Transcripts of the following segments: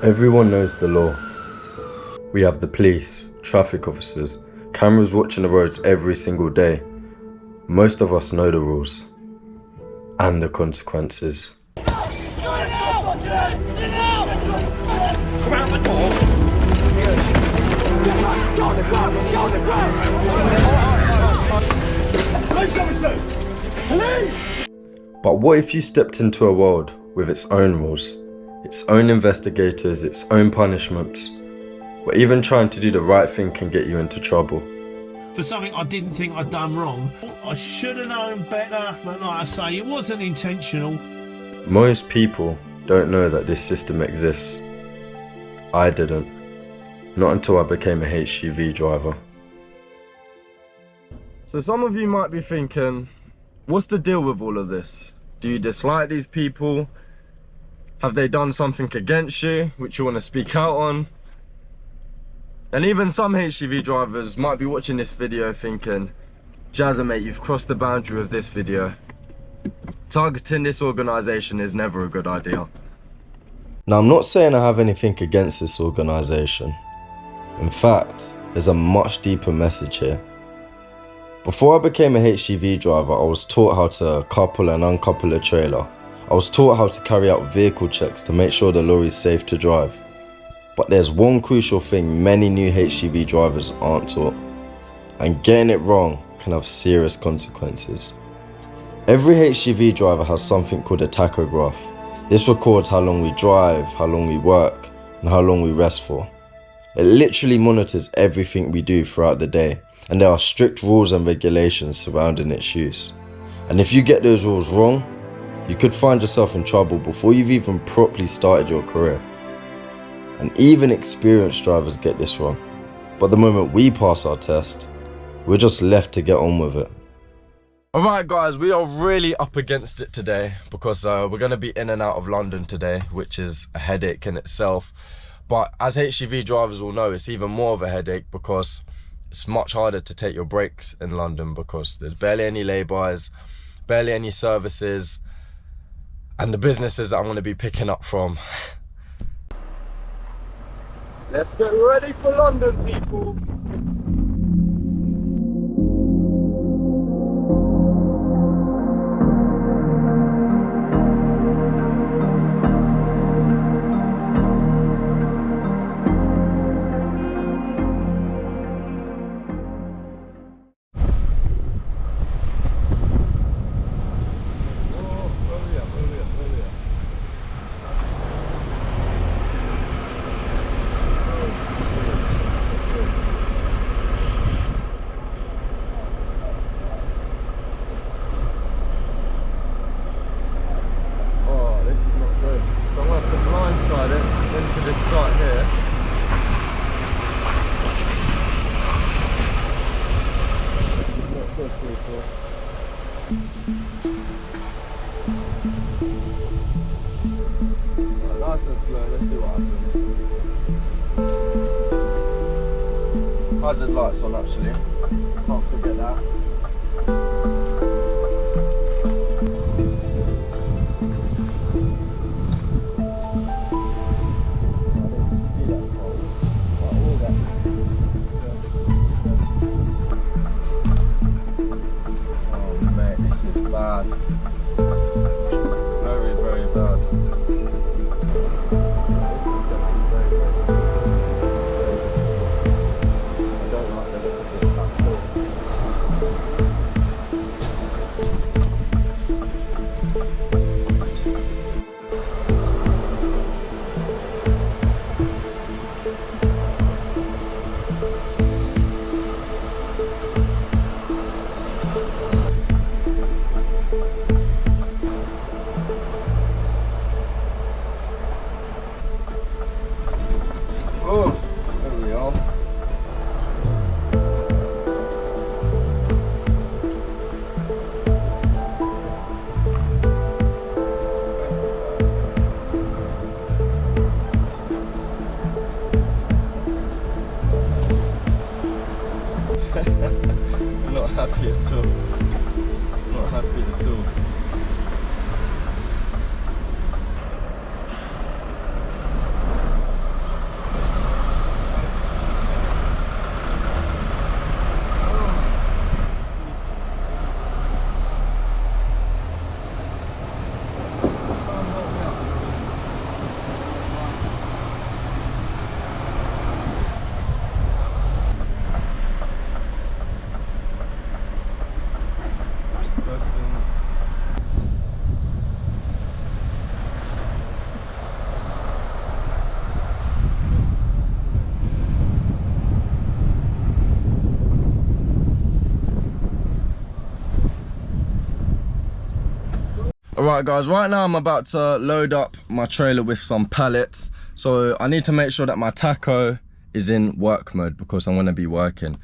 Everyone knows the law. We have the police, traffic officers, cameras watching the roads every single day. Most of us know the rules and the consequences. But what if you stepped into a world with its own rules, its own investigators, its own punishments, where even trying to do the right thing can get you into trouble? For something I didn't think I'd done wrong. I should have known better, but like I say, it wasn't intentional. Most people don't know that this system exists. I didn't. Not until I became a HGV driver. So some of you might be thinking, what's the deal with all of this? Do you dislike these people? Have they done something against you which you want to speak out on? And even some HGV drivers might be watching this video thinking, Jazza mate, you've crossed the boundary with this video. Targeting this organisation is never a good idea. Now, I'm not saying I have anything against this organisation. In fact, there's a much deeper message here. Before I became a HGV driver, I was taught how to couple and uncouple a trailer. I was taught how to carry out vehicle checks to make sure the lorry is safe to drive. But there's one crucial thing many new HGV drivers aren't taught, and getting it wrong can have serious consequences. Every HGV driver has something called a tachograph. This records how long we drive, how long we work, and how long we rest for. It literally monitors everything we do throughout the day, and there are strict rules and regulations surrounding its use. And if you get those rules wrong, you could find yourself in trouble before you've even properly started your career. And even experienced drivers get this wrong. But the moment we pass our test, we're just left to get on with it. Alright guys, we are really up against it today because we're going to be in and out of London today, which is a headache in itself. But as HGV drivers will know, it's even more of a headache because it's much harder to take your breaks in London because there's barely any lay-bys, barely any services, and the businesses that I'm going to be picking up from. Let's get ready for London, people. Nice and slow, let's see what happens. Hazard lights on actually, can't forget that. This is bad. Very, very bad. I don't like the look of this at all. Alright guys, right now I'm about to load up my trailer with some pallets. So I need to make sure that my tacho is in work mode because I'm going to be working.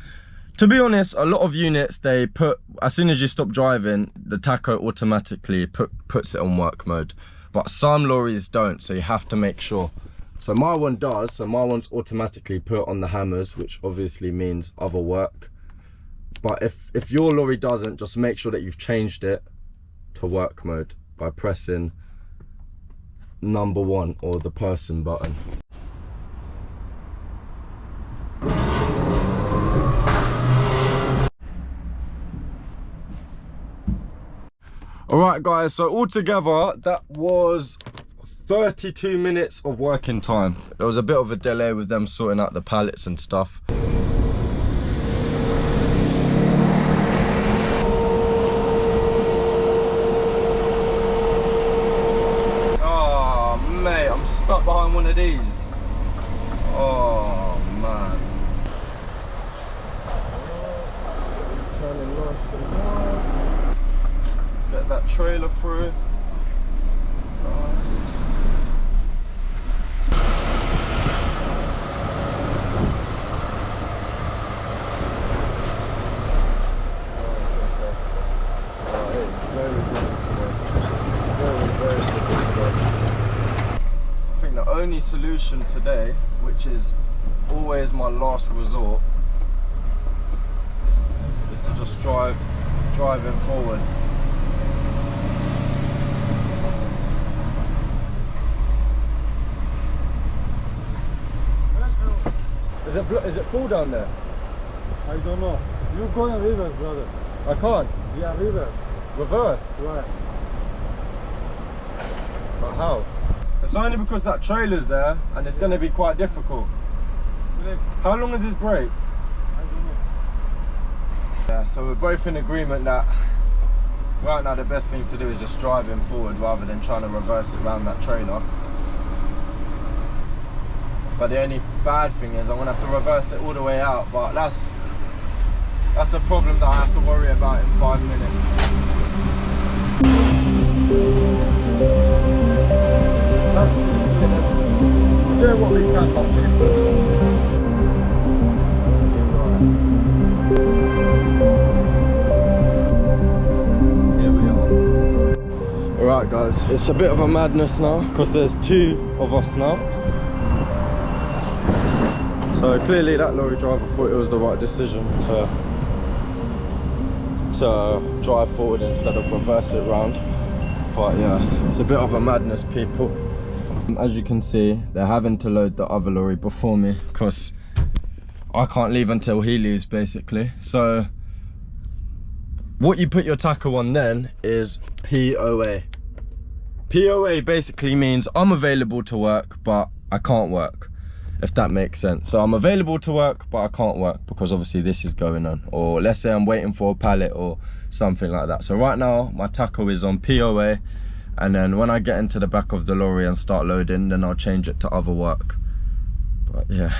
To be honest, a lot of units, they put, as soon as you stop driving, the tacho automatically puts it on work mode. But some lorries don't, so you have to make sure. So my one does, so my one's automatically put on the hammers, which obviously means other work. But if your lorry doesn't, just make sure that you've changed it to work mode by pressing number 1 or the person button. Alright guys, so altogether that was 32 minutes of working time. There was a bit of a delay with them sorting out the pallets and stuff. Oh mate, I'm stuck behind one of these. Oh man. It's turning nice and wide. Get that trailer through. Nice. I think the only solution today, which is always my last resort, is to just drive in forward. Is it full down there? I don't know. You go in reverse, brother. I can't. Yeah, reverse. Reverse? Right. But how? It's only because that trailer's there and it's going to be quite difficult. Brake. How long is this brake? I don't know. Yeah, so we're both in agreement that right now the best thing to do is just drive in forward rather than trying to reverse it around that trailer. But the only bad thing is I'm going to have to reverse it all the way out, but that's a problem that I have to worry about in 5 minutes. We're doing what we can, but here we are. Alright guys, it's a bit of a madness now because there's 2 of us now. So clearly that lorry driver thought it was the right decision to drive forward instead of reverse it round. But yeah, it's a bit of a madness, people. As you can see, they're having to load the other lorry before me because I can't leave until he leaves, basically. So what you put your tacho on then is POA. POA basically means I'm available to work, but I can't work, if that makes sense. So I'm available to work, but I can't work because obviously this is going on. Or let's say I'm waiting for a pallet or something like that. So right now, my tacho is on POA. And then when I get into the back of the lorry and start loading, then I'll change it to other work. But yeah.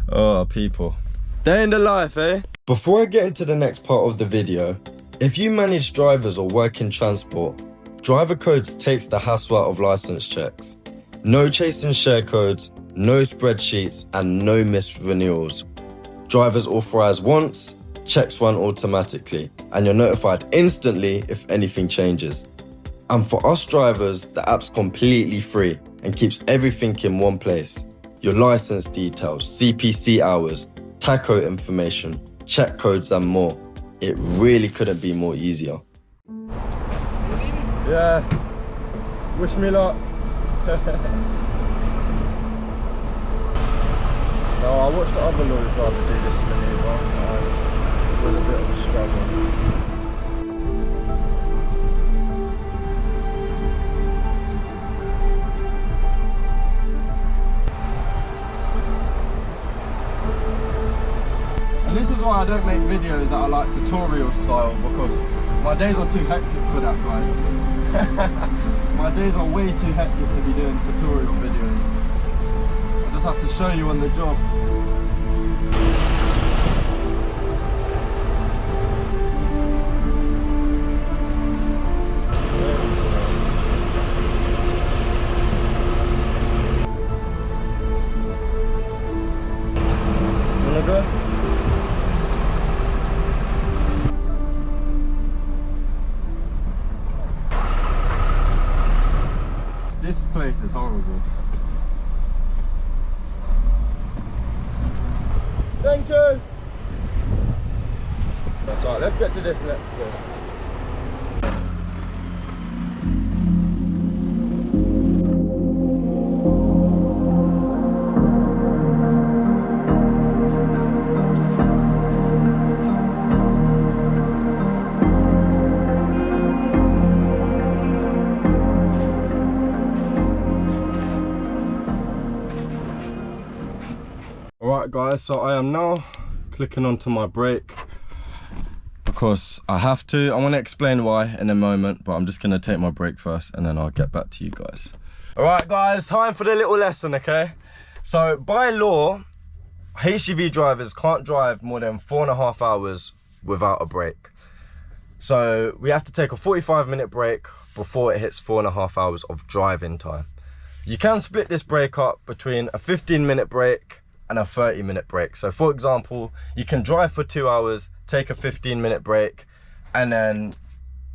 Oh, people. Day in the life, eh? Before I get into the next part of the video, if you manage drivers or work in transport, driver codes takes the hassle out of license checks. No chasing share codes, no spreadsheets, and no missed renewals. Drivers authorise once, checks run automatically, and you're notified instantly if anything changes. And for us drivers, the app's completely free and keeps everything in one place. Your license details, CPC hours, tacho information, check codes and more. It really couldn't be more easier. Yeah, wish me luck. No, I watched the other lorry driver do this maneuver and it was a bit of a struggle. And this is why I don't make videos that are like tutorial style, because my days are too hectic for that, guys. My days are way too hectic to be doing tutorial videos. I just have to show you on the job. There we go. place is horrible. Thank you. That's right, let's get to this next bit. Alright guys, so I am now clicking onto my brake because I have to. I want to explain why in a moment, but I'm just going to take my break first and then I'll get back to you guys. Alright guys, time for the little lesson, okay? So by law, HGV drivers can't drive more than 4.5 hours without a break. So we have to take a 45-minute break before it hits 4.5 hours of driving time. You can split this break up between a 15-minute break and a 30-minute break. So for example, you can drive for 2 hours, take a 15-minute break, and then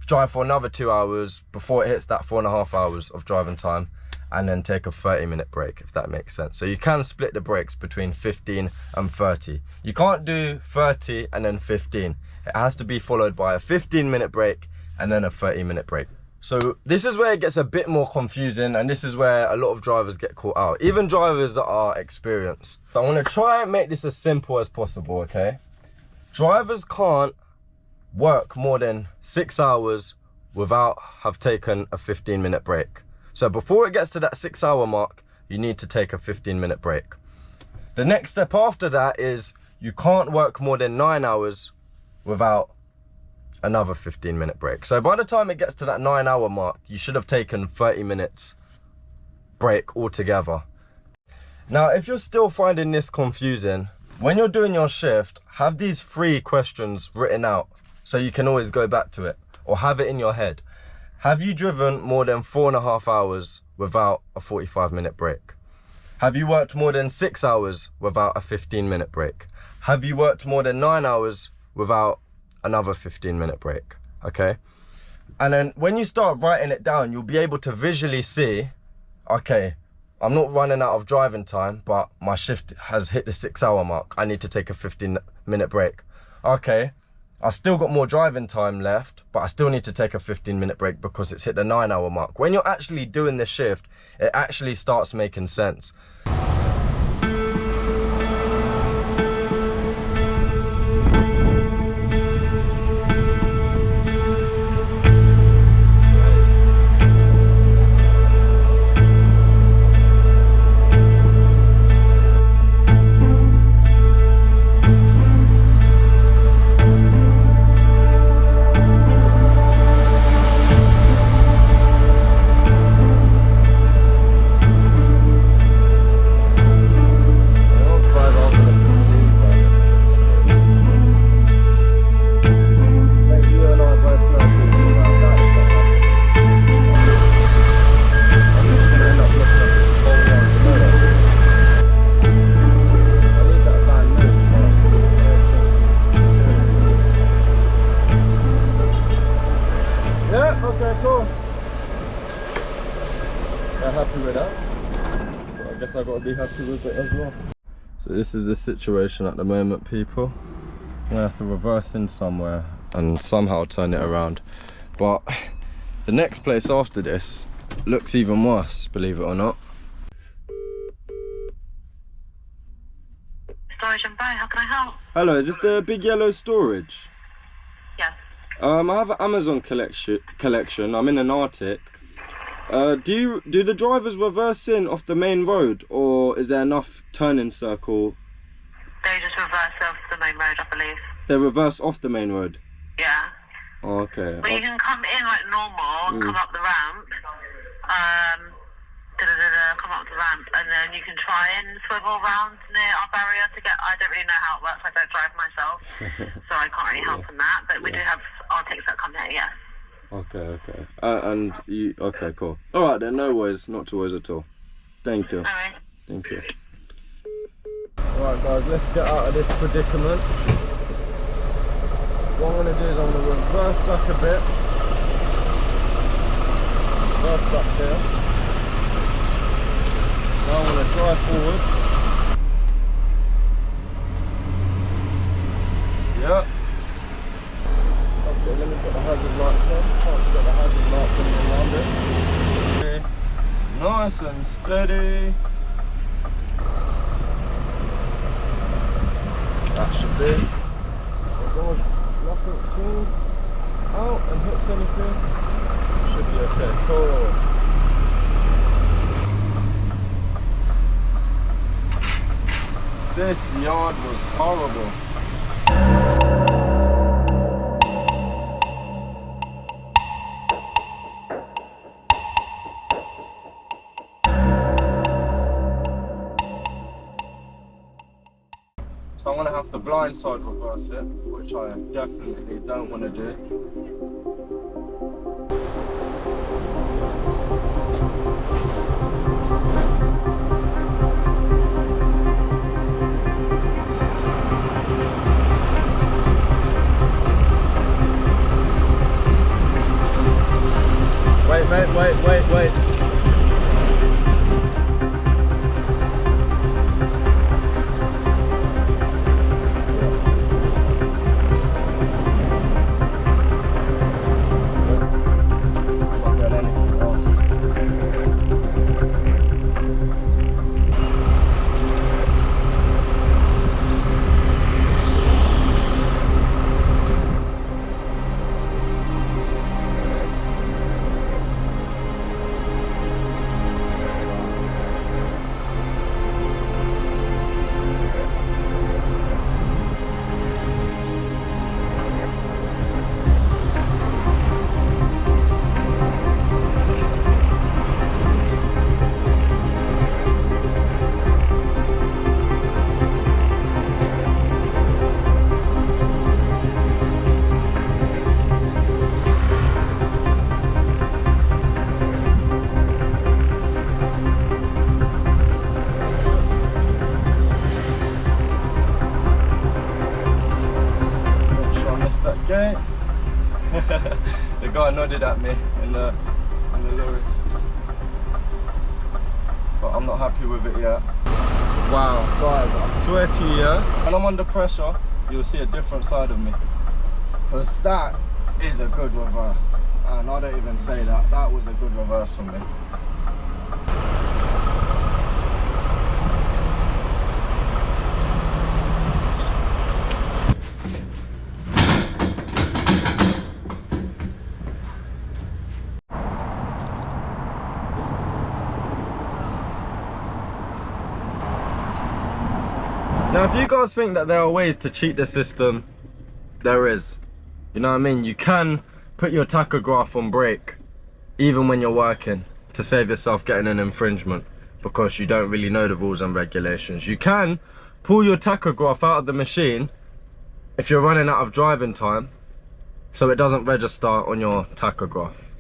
drive for another 2 hours before it hits that 4.5 hours of driving time, and then take a 30-minute break, if that makes sense. So you can split the breaks between 15 and 30. You can't do 30 and then 15. It has to be followed by a 15-minute break and then a 30-minute break. So this is where it gets a bit more confusing, and this is where a lot of drivers get caught out, even drivers that are experienced. So I'm going to try and make this as simple as possible, okay? Drivers can't work more than 6 hours without have taken a 15-minute break. So before it gets to that 6-hour mark, you need to take a 15-minute break. The next step after that is you can't work more than 9 hours without another 15-minute break. So by the time it gets to that 9-hour mark, you should have taken 30 minutes break altogether. Now, if you're still finding this confusing, when you're doing your shift, have these 3 questions written out so you can always go back to it, or have it in your head. Have you driven more than 4.5 hours without a 45-minute break? Have you worked more than 6 hours without a 15-minute break? Have you worked more than 9 hours without another 15-minute break? Okay, and then when you start writing it down, you'll be able to visually see, okay, I'm not running out of driving time, but my shift has hit the 6-hour mark. I need to take a 15-minute break. Okay, I still got more driving time left, but I still need to take a 15-minute break because it's hit the 9-hour mark. When you're actually doing the shift, it actually starts making sense. Happy with that, so I guess I got to be happy with it as well. So this is the situation at the moment, people. I'm gonna have to reverse in somewhere and somehow turn it around, but the next place after this looks even worse, believe it or not. Storage and Buy, how can I help? Hello, is this the Big Yellow Storage? Yes. I have an Amazon collection. I'm in an Arctic. Do the drivers reverse in off the main road, or is there enough turning circle? They just reverse off the main road, I believe. They reverse off the main road? Yeah. Oh, okay. But you can come in like normal and come up the ramp. Come up the ramp, and then you can try and swivel around near our barrier to get. I don't really know how it works. I don't drive myself, so I can't really help on that. But we do have Arctics that come here, yes. Okay, okay. And you, okay, cool. Alright then, no worries, not to worries at all. Thank you. Alright. Thank you. Alright guys, let's get out of this predicament. What I'm going to do is I'm going to reverse back a bit. Reverse back here. I want to drive forward. Yep. Okay, let me put the hazard lights on. Can't forget the hazard lights on around it. Okay. Nice and steady. That should be. As long as nothing swings out and hits anything, should be okay. Cool. This yard was horrible. So I'm going to have to blindside reverse it, which I definitely don't want to do. Wait, mate, wait. Okay. The guy nodded at me in the lorry, but I'm not happy with it yet. Wow, guys, I swear to you, when I'm under pressure, you'll see a different side of me, because that is a good reverse, and I don't even say that, that was a good reverse from me. Now, if you guys think that there are ways to cheat the system, there is. You know what I mean? You can put your tachograph on brake, even when you're working, to save yourself getting an infringement, because you don't really know the rules and regulations. You can pull your tachograph out of the machine if you're running out of driving time, so it doesn't register on your tachograph.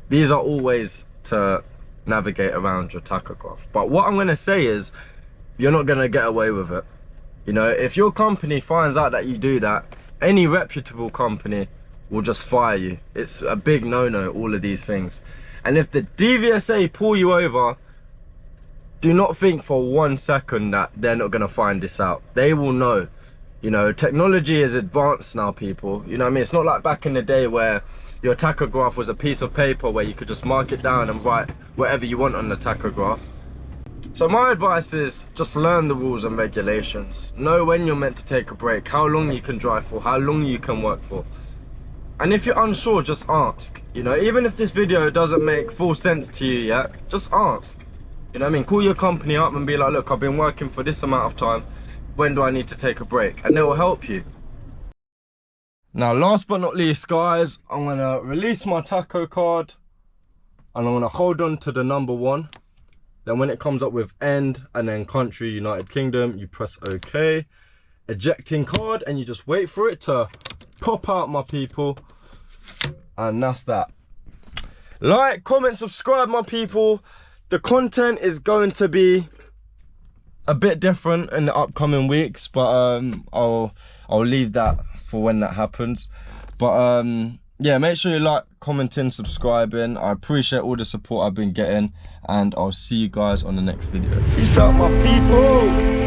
These are all ways to navigate around your tachograph. But what I'm going to say is, you're not going to get away with it. You know, if your company finds out that you do that, any reputable company will just fire you. It's a big no-no, all of these things. And if the DVSA pull you over, do not think for 1 second that they're not going to find this out. They will know. You know, technology is advanced now, people. You know what I mean? It's not like back in the day where your tachograph was a piece of paper where you could just mark it down and write whatever you want on the tachograph. So my advice is just learn the rules and regulations. Know when you're meant to take a break, how long you can drive for, how long you can work for. And if you're unsure, just ask. You know, even if this video doesn't make full sense to you yet, just ask. You know what I mean? Call your company up and be like, look, I've been working for this amount of time. When do I need to take a break? And they will help you. Now, last but not least, guys, I'm going to release my tacho card and I'm going to hold on to the number 1. Then when it comes up with end and then country, United Kingdom, you press OK. Ejecting card, and you just wait for it to pop out, my people. And that's that. Like, comment, subscribe, my people. The content is going to be a bit different in the upcoming weeks, but I'll leave that for when that happens. But yeah, make sure you like, commenting, subscribing. I appreciate all the support I've been getting, and I'll see you guys on the next video. Peace out, my people.